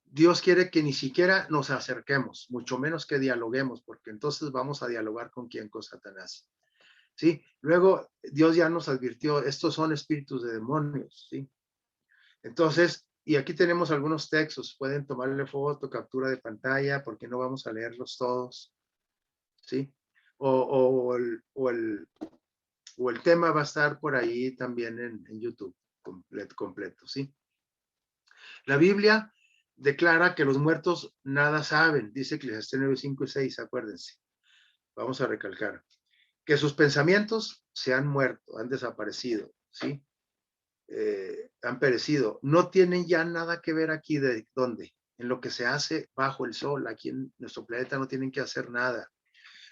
Dios quiere que ni siquiera nos acerquemos, mucho menos que dialoguemos, porque entonces vamos a dialogar con quién, con Satanás. ¿Sí? Luego Dios ya nos advirtió, estos son espíritus de demonios, ¿sí? Entonces, y aquí tenemos algunos textos, pueden tomarle foto, captura de pantalla, porque no vamos a leerlos todos, ¿sí? O el tema va a estar por ahí también en YouTube completo, ¿sí? La Biblia declara que los muertos nada saben, dice Eclesiastés 9, 5 y 6, acuérdense. Vamos a recalcar que sus pensamientos se han muerto, han desaparecido, ¿sí? Han perecido. No tienen ya nada que ver aquí de dónde, en lo que se hace bajo el sol. Aquí en nuestro planeta no tienen que hacer nada.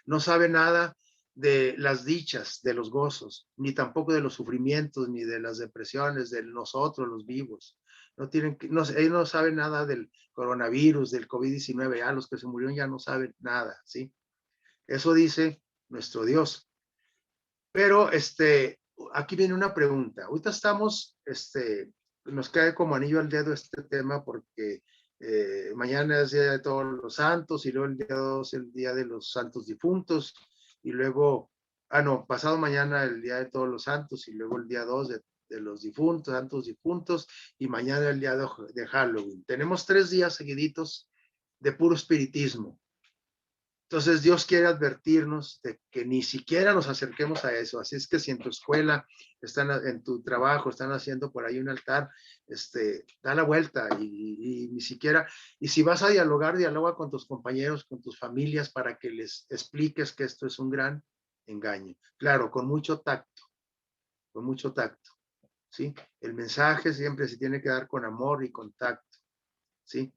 No sabe nada de las dichas, de los gozos, ni tampoco de los sufrimientos, ni de las depresiones, de nosotros los vivos. No tienen que, no, ellos no saben nada del coronavirus, del COVID-19, ya los que se murieron ya no saben nada, ¿sí? Eso dice nuestro Dios. Pero aquí viene una pregunta. Ahorita estamos, nos cae como anillo al dedo este tema porque mañana es Día de Todos los Santos y luego el día 2 el Día de los Santos Difuntos y luego, no, pasado mañana el Día de Todos los Santos y luego el día 2 de los difuntos, santos difuntos y mañana el día de Halloween. Tenemos 3 días seguiditos de puro espiritismo. Entonces Dios quiere advertirnos de que ni siquiera nos acerquemos a eso. Así es que si en tu escuela, en tu trabajo, están haciendo por ahí un altar, da la vuelta y ni siquiera, y si vas a dialogar, dialoga con tus compañeros, con tus familias para que les expliques que esto es un gran engaño. Claro, con mucho tacto, ¿sí? El mensaje siempre se tiene que dar con amor y con tacto, ¿sí?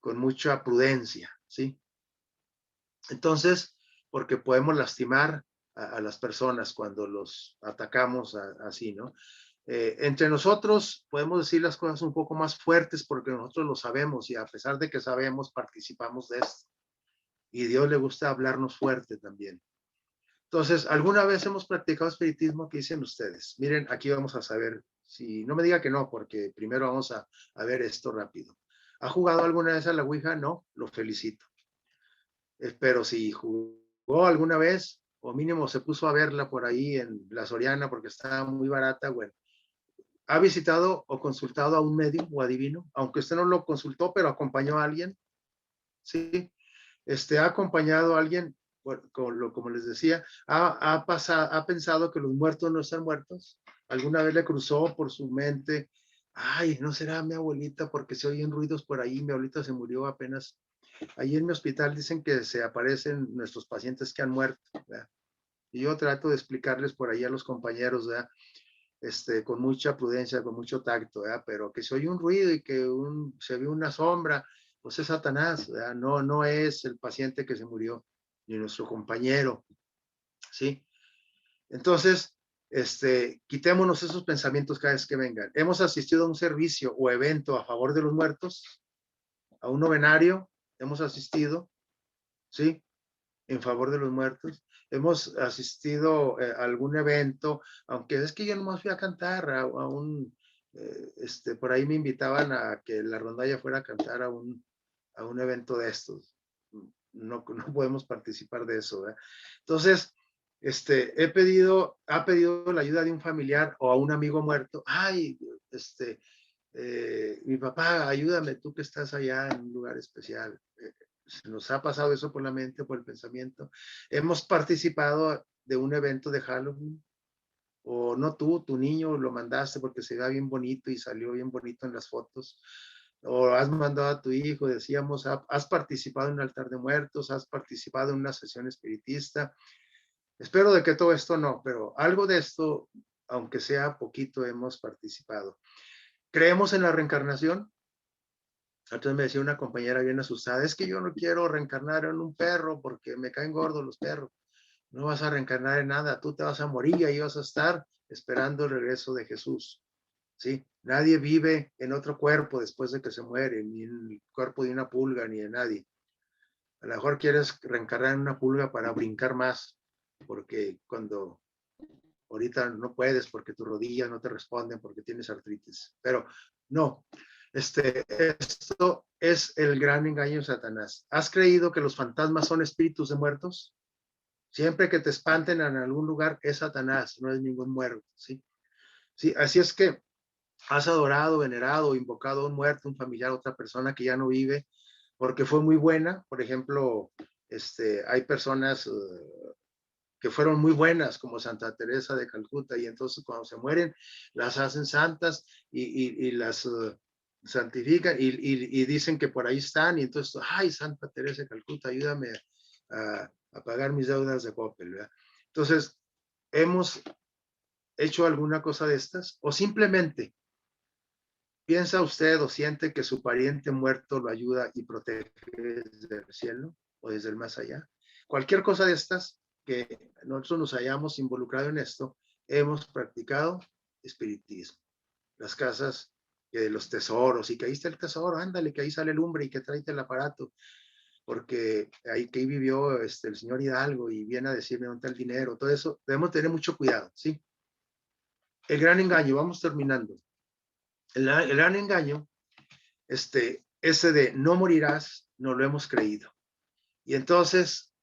Con mucha prudencia, ¿sí? Entonces, porque podemos lastimar a las personas cuando los atacamos así, ¿no? Entre nosotros podemos decir las cosas un poco más fuertes porque nosotros lo sabemos y a pesar de que sabemos, participamos de esto. Y Dios le gusta hablarnos fuerte también. Entonces, ¿alguna vez hemos practicado espiritismo? ¿Qué dicen ustedes? Miren, aquí vamos a saber, si no me diga que no, porque primero vamos a ver esto rápido. ¿Ha jugado alguna vez a la Ouija? No, lo felicito. Pero si jugó alguna vez, o mínimo se puso a verla por ahí en la Soriana porque estaba muy barata, bueno, ha visitado o consultado a un medium o adivino, aunque usted no lo consultó, pero acompañó a alguien, ¿sí? Ha acompañado a alguien, bueno, como les decía, ha pensado que los muertos no están muertos. ¿Alguna vez le cruzó por su mente, ay, no será mi abuelita porque se oyen ruidos por ahí, mi abuelita se murió apenas? Ahí en mi hospital dicen que se aparecen nuestros pacientes que han muerto, ¿verdad? Y yo trato de explicarles por ahí a los compañeros, ¿verdad? Con mucha prudencia, con mucho tacto, ¿verdad? Pero que se oye un ruido y que se ve una sombra, pues es Satanás, ¿verdad? No es el paciente que se murió, ni nuestro compañero, ¿sí? Entonces, quitémonos esos pensamientos cada vez que vengan. Hemos asistido a un servicio o evento a favor de los muertos, a un novenario, hemos asistido, ¿sí? En favor de los muertos. Hemos asistido a algún evento, aunque es que yo nomás fui a cantar a un, por ahí me invitaban a que la rondalla fuera a cantar a un evento de estos. No podemos participar de eso, ¿verdad? Entonces, ha pedido la ayuda de un familiar o a un amigo muerto. Ay, mi papá, ayúdame, tú que estás allá en un lugar especial. Se nos ha pasado eso por la mente, por el pensamiento. Hemos participado de un evento de Halloween, o no tú, tu niño lo mandaste porque se ve bien bonito y salió bien bonito en las fotos, o has mandado a tu hijo, decíamos, has participado en un altar de muertos, has participado en una sesión espiritista. Espero de que todo esto no, pero algo de esto, aunque sea poquito, hemos participado. ¿Creemos en la reencarnación? Entonces me decía una compañera bien asustada, es que yo no quiero reencarnar en un perro porque me caen gordos los perros. No vas a reencarnar en nada, tú te vas a morir y ahí vas a estar esperando el regreso de Jesús. ¿Sí? Nadie vive en otro cuerpo después de que se muere, ni en el cuerpo de una pulga, ni de nadie. A lo mejor quieres reencarnar en una pulga para brincar más, porque cuando ahorita no puedes, porque tus rodillas no te responden, porque tienes artritis. Pero no, esto es el gran engaño de Satanás. ¿Has creído que los fantasmas son espíritus de muertos? Siempre que te espanten en algún lugar es Satanás, no es ningún muerto, ¿sí? Sí, así es que has adorado, venerado, invocado a un muerto, un familiar, otra persona que ya no vive, porque fue muy buena. Por ejemplo, hay personas que fueron muy buenas, como Santa Teresa de Calcuta, y entonces cuando se mueren, las hacen santas y las santifican y dicen que por ahí están, y entonces, ay, Santa Teresa de Calcuta, ayúdame a pagar mis deudas de Coppel, ¿verdad? Entonces, hemos hecho alguna cosa de estas, o simplemente piensa usted o siente que su pariente muerto lo ayuda y protege desde el cielo o desde el más allá. Cualquier cosa de estas que nosotros nos hayamos involucrado en esto, hemos practicado espiritismo. Las casas de los tesoros, y que ahí está el tesoro, ándale, que ahí sale el lumbre y que tráete el aparato, porque ahí que vivió el señor Hidalgo y viene a decirme dónde está el dinero, todo eso, debemos tener mucho cuidado, ¿sí? El gran engaño, vamos terminando. El gran engaño, ese de no morirás, no lo hemos creído. Y entonces,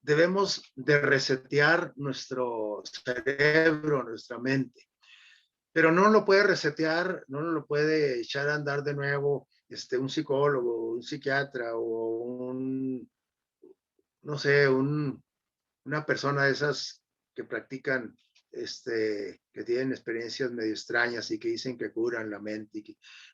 debemos de resetear nuestro cerebro, nuestra mente, pero no lo puede resetear, no lo puede echar a andar de nuevo un psicólogo, un psiquiatra o no sé, una persona de esas que practican, que tienen experiencias medio extrañas y que dicen que curan la mente.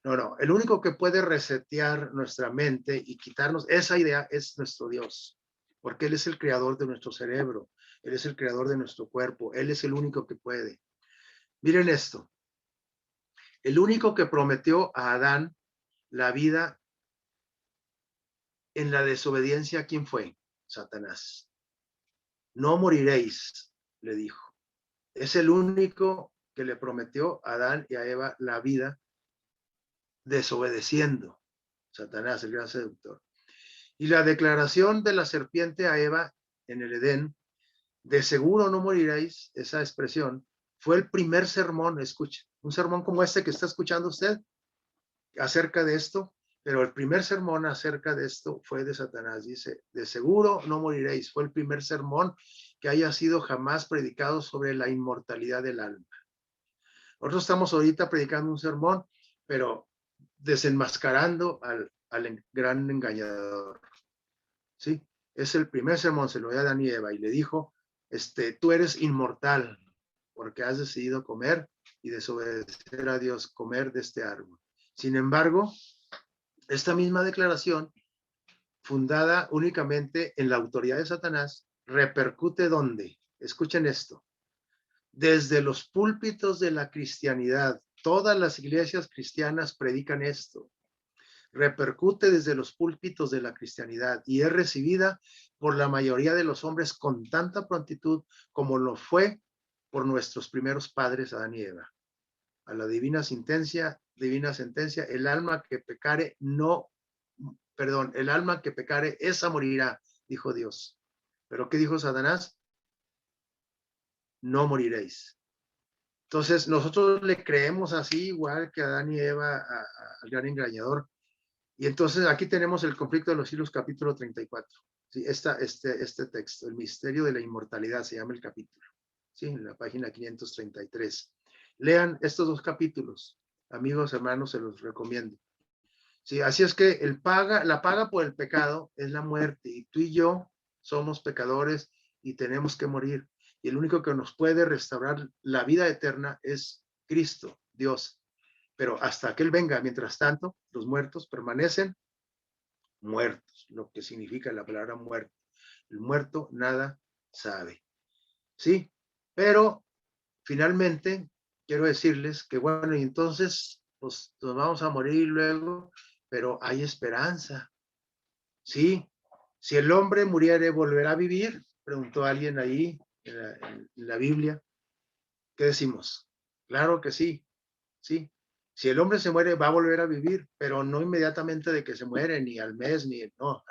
No, el único que puede resetear nuestra mente y quitarnos esa idea es nuestro Dios, porque Él es el creador de nuestro cerebro, Él es el creador de nuestro cuerpo, Él es el único que puede. Miren esto, el único que prometió a Adán la vida en la desobediencia, ¿quién fue? Satanás. No moriréis, le dijo. Es el único que le prometió a Adán y a Eva la vida desobedeciendo. Satanás, el gran seductor. Y la declaración de la serpiente a Eva en el Edén, de seguro no moriréis, esa expresión, fue el primer sermón, escuche, un sermón como este que está escuchando usted acerca de esto, pero el primer sermón acerca de esto fue de Satanás. Dice, de seguro no moriréis. Fue el primer sermón que haya sido jamás predicado sobre la inmortalidad del alma. Nosotros estamos ahorita predicando un sermón, pero desenmascarando al gran engañador. ¿Sí? Es el primer sermón, se lo dio a Adán y Eva y le dijo, tú eres inmortal porque has decidido comer y desobedecer a Dios, comer de este árbol. Sin embargo, esta misma declaración, fundada únicamente en la autoridad de Satanás, repercute ¿dónde? Escuchen esto. Desde los púlpitos de la cristianidad, todas las iglesias cristianas predican esto. Repercute desde los púlpitos de la cristianidad y es recibida por la mayoría de los hombres con tanta prontitud como lo fue por nuestros primeros padres Adán y Eva. A la divina sentencia, el alma que pecare el alma que pecare, esa morirá, dijo Dios. ¿Pero qué dijo Satanás? No moriréis. Entonces, nosotros le creemos así, igual que Adán y Eva, al gran engañador, Y entonces aquí tenemos el conflicto de los siglos, capítulo 34. ¿Sí? Este texto, el misterio de la inmortalidad, se llama el capítulo. ¿Sí? En la página 533. Lean estos dos capítulos. Amigos, hermanos, se los recomiendo. Sí, así es que la paga por el pecado es la muerte. Y tú y yo somos pecadores y tenemos que morir. Y el único que nos puede restaurar la vida eterna es Cristo, Dios. Pero hasta que Él venga, mientras tanto, los muertos permanecen muertos, lo que significa la palabra muerto. El muerto nada sabe. Sí, pero finalmente quiero decirles que bueno, y entonces pues nos vamos a morir luego, pero hay esperanza. Sí, si el hombre muriere, ¿volverá a vivir? Preguntó alguien ahí en la Biblia. ¿Qué decimos? Claro que sí, sí. Si el hombre se muere, va a volver a vivir, pero no inmediatamente de que se muere, ni al mes, ni no,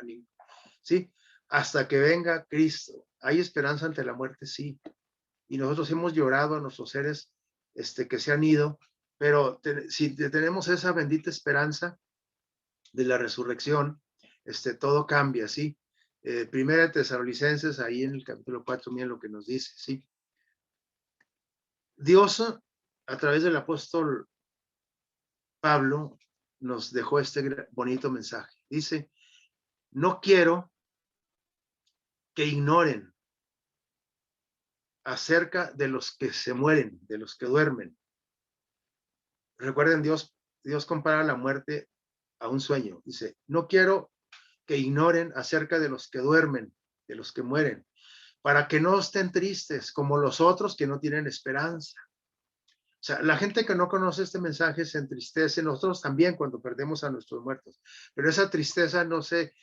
sí, hasta que venga Cristo. ¿Hay esperanza ante la muerte? Sí. Y nosotros hemos llorado a nuestros seres que se han ido, pero si tenemos esa bendita esperanza de la resurrección, todo cambia, ¿sí? Primera de Tesalonicenses, ahí en el capítulo 4, miren lo que nos dice, ¿sí? Dios, a través del apóstol Pablo, nos dejó este bonito mensaje. Dice, no quiero que ignoren acerca de los que se mueren, de los que duermen. Recuerden, Dios compara la muerte a un sueño. Dice, no quiero que ignoren acerca de los que duermen, de los que mueren, para que no estén tristes como los otros que no tienen esperanza. O sea, la gente que no conoce este mensaje se entristece, nosotros también cuando perdemos a nuestros muertos, pero esa tristeza no se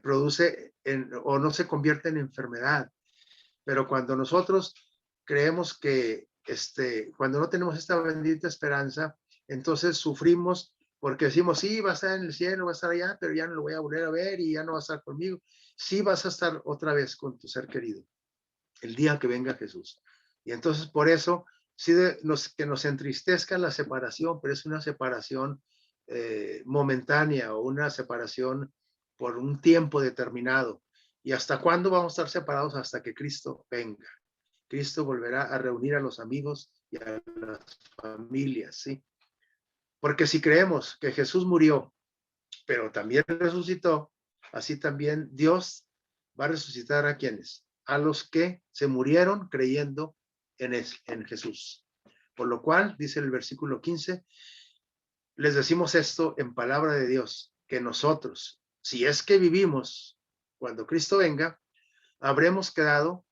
produce o no se convierte en enfermedad. Pero cuando nosotros creemos que cuando no tenemos esta bendita esperanza, entonces sufrimos porque decimos, sí, va a estar en el cielo, va a estar allá, pero ya no lo voy a volver a ver y ya no va a estar conmigo. Sí vas a estar otra vez con tu ser querido el día que venga Jesús. Y entonces por eso, sí que nos entristezca la separación, pero es una separación momentánea o una separación por un tiempo determinado. ¿Y hasta cuándo vamos a estar separados? Hasta que Cristo venga. Cristo volverá a reunir a los amigos y a las familias, ¿sí? Porque si creemos que Jesús murió, pero también resucitó, así también Dios va a resucitar a quienes, a los que se murieron creyendo en Jesús. Por lo cual, dice el versículo 15, les decimos esto en palabra de Dios, que nosotros, si es que vivimos cuando Cristo venga, habremos quedado,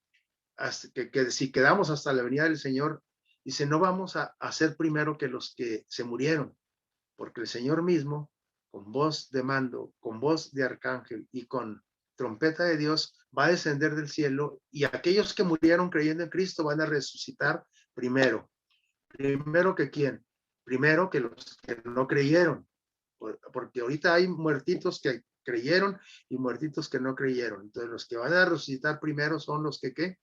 hasta que si quedamos hasta la venida del Señor, dice, no vamos a ser primero que los que se murieron, porque el Señor mismo, con voz de mando, con voz de arcángel y con trompeta de Dios, va a descender del cielo y aquellos que murieron creyendo en Cristo van a resucitar primero. Primero que quién? Primero que los que no creyeron, porque ahorita hay muertitos que creyeron y muertitos que no creyeron. Entonces los que van a resucitar primero son los que ¿qué?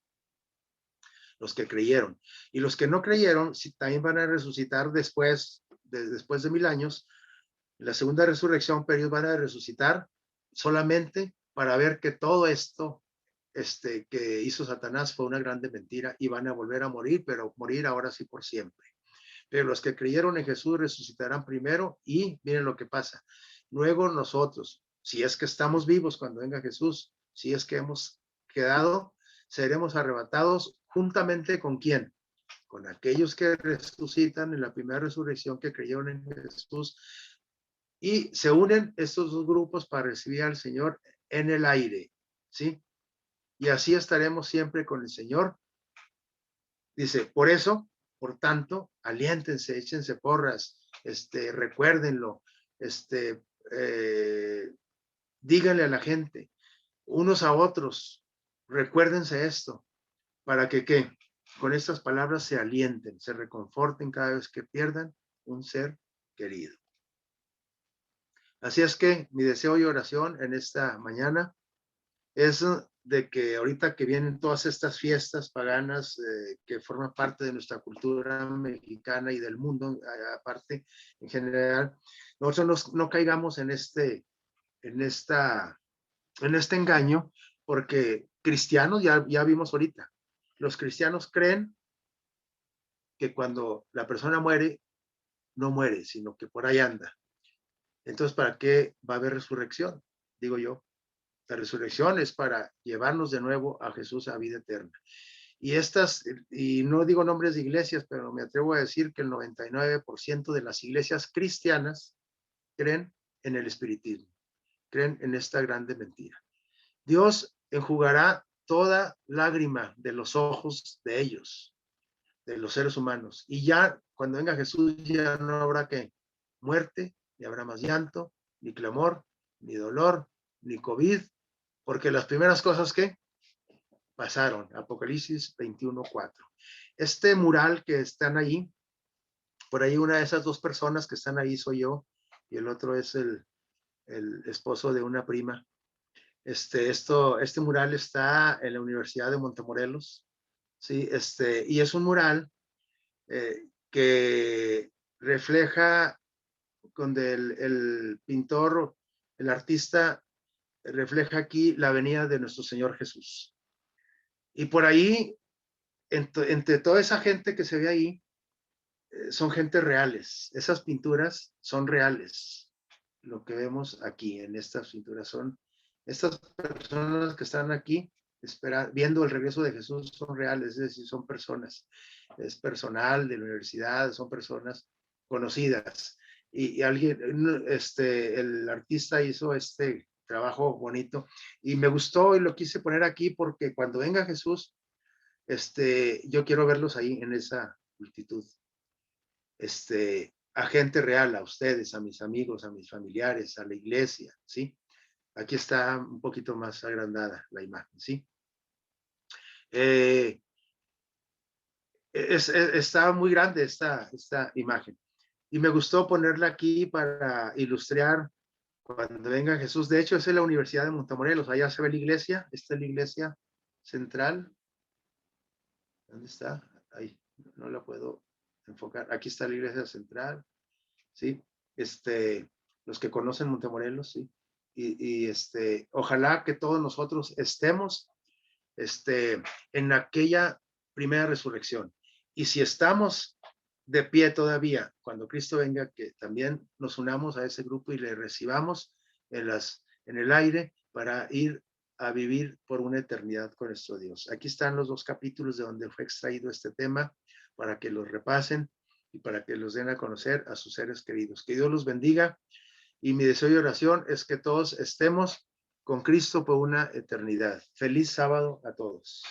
Los que creyeron. Y los que no creyeron sí, también van a resucitar después de 1000 años. La segunda resurrección, pero ellos van a resucitar solamente para ver que todo esto que hizo Satanás fue una grande mentira y van a volver a morir, pero morir ahora sí por siempre. Pero los que creyeron en Jesús resucitarán primero y miren lo que pasa. Luego nosotros, si es que estamos vivos cuando venga Jesús, si es que hemos quedado, seremos arrebatados juntamente con quién? Con aquellos que resucitan en la primera resurrección que creyeron en Jesús y se unen estos dos grupos para recibir al Señor en el aire, ¿sí? Y así estaremos siempre con el Señor. Dice, por eso, por tanto, aliéntense, échense porras, recuérdenlo, eh, díganle a la gente, unos a otros, recuérdense esto, para que, ¿qué? Con estas palabras se alienten, se reconforten cada vez que pierdan un ser querido. Así es que mi deseo y oración en esta mañana es de que ahorita que vienen todas estas fiestas paganas que forman parte de nuestra cultura mexicana y del mundo, aparte en general, nosotros no caigamos en en este engaño, porque cristianos, ya vimos ahorita, los cristianos creen que cuando la persona muere, no muere, sino que por ahí anda. Entonces, ¿para qué va a haber resurrección? Digo yo. La resurrección es para llevarnos de nuevo a Jesús a vida eterna. Y no digo nombres de iglesias, pero me atrevo a decir que el 99% de las iglesias cristianas creen en el espiritismo, creen en esta grande mentira. Dios enjugará toda lágrima de los ojos de ellos, de los seres humanos. Y ya cuando venga Jesús ya no habrá que muerte, ni habrá más llanto, ni clamor, ni dolor, ni COVID, porque las primeras cosas que pasaron, Apocalipsis 21:4. Este mural que están ahí, por ahí una de esas dos personas que están ahí soy yo, y el otro es el esposo de una prima. Este mural está en la Universidad de Montemorelos, ¿sí? Y es un mural que refleja, donde el pintor, el artista, refleja aquí la venida de nuestro Señor Jesús. Y por ahí, entre toda esa gente que se ve ahí, son gentes reales. Esas pinturas son reales. Lo que vemos aquí en estas pinturas son estas personas que están aquí viendo el regreso de Jesús, son reales, es decir, son personas. Es personal de la universidad, son personas conocidas. Y alguien, el artista hizo este trabajo bonito y me gustó y lo quise poner aquí porque cuando venga Jesús, yo quiero verlos ahí en esa multitud. A gente real, a ustedes, a mis amigos, a mis familiares, a la iglesia, ¿sí? Aquí está un poquito más agrandada la imagen, ¿sí? Está muy grande esta imagen. Y me gustó ponerla aquí para ilustrar cuando venga Jesús. De hecho, es en la Universidad de Montemorelos. Allá se ve la iglesia. Esta es la iglesia central. ¿Dónde está? Ahí, no la puedo enfocar. Aquí está la iglesia central. ¿Sí? Los que conocen Montemorelos, ¿sí? Y ojalá que todos nosotros estemos en aquella primera resurrección. Y si estamos de pie todavía, cuando Cristo venga, que también nos unamos a ese grupo y le recibamos en el aire para ir a vivir por una eternidad con nuestro Dios. Aquí están los dos capítulos de donde fue extraído este tema para que los repasen y para que los den a conocer a sus seres queridos. Que Dios los bendiga y mi deseo y oración es que todos estemos con Cristo por una eternidad. Feliz sábado a todos.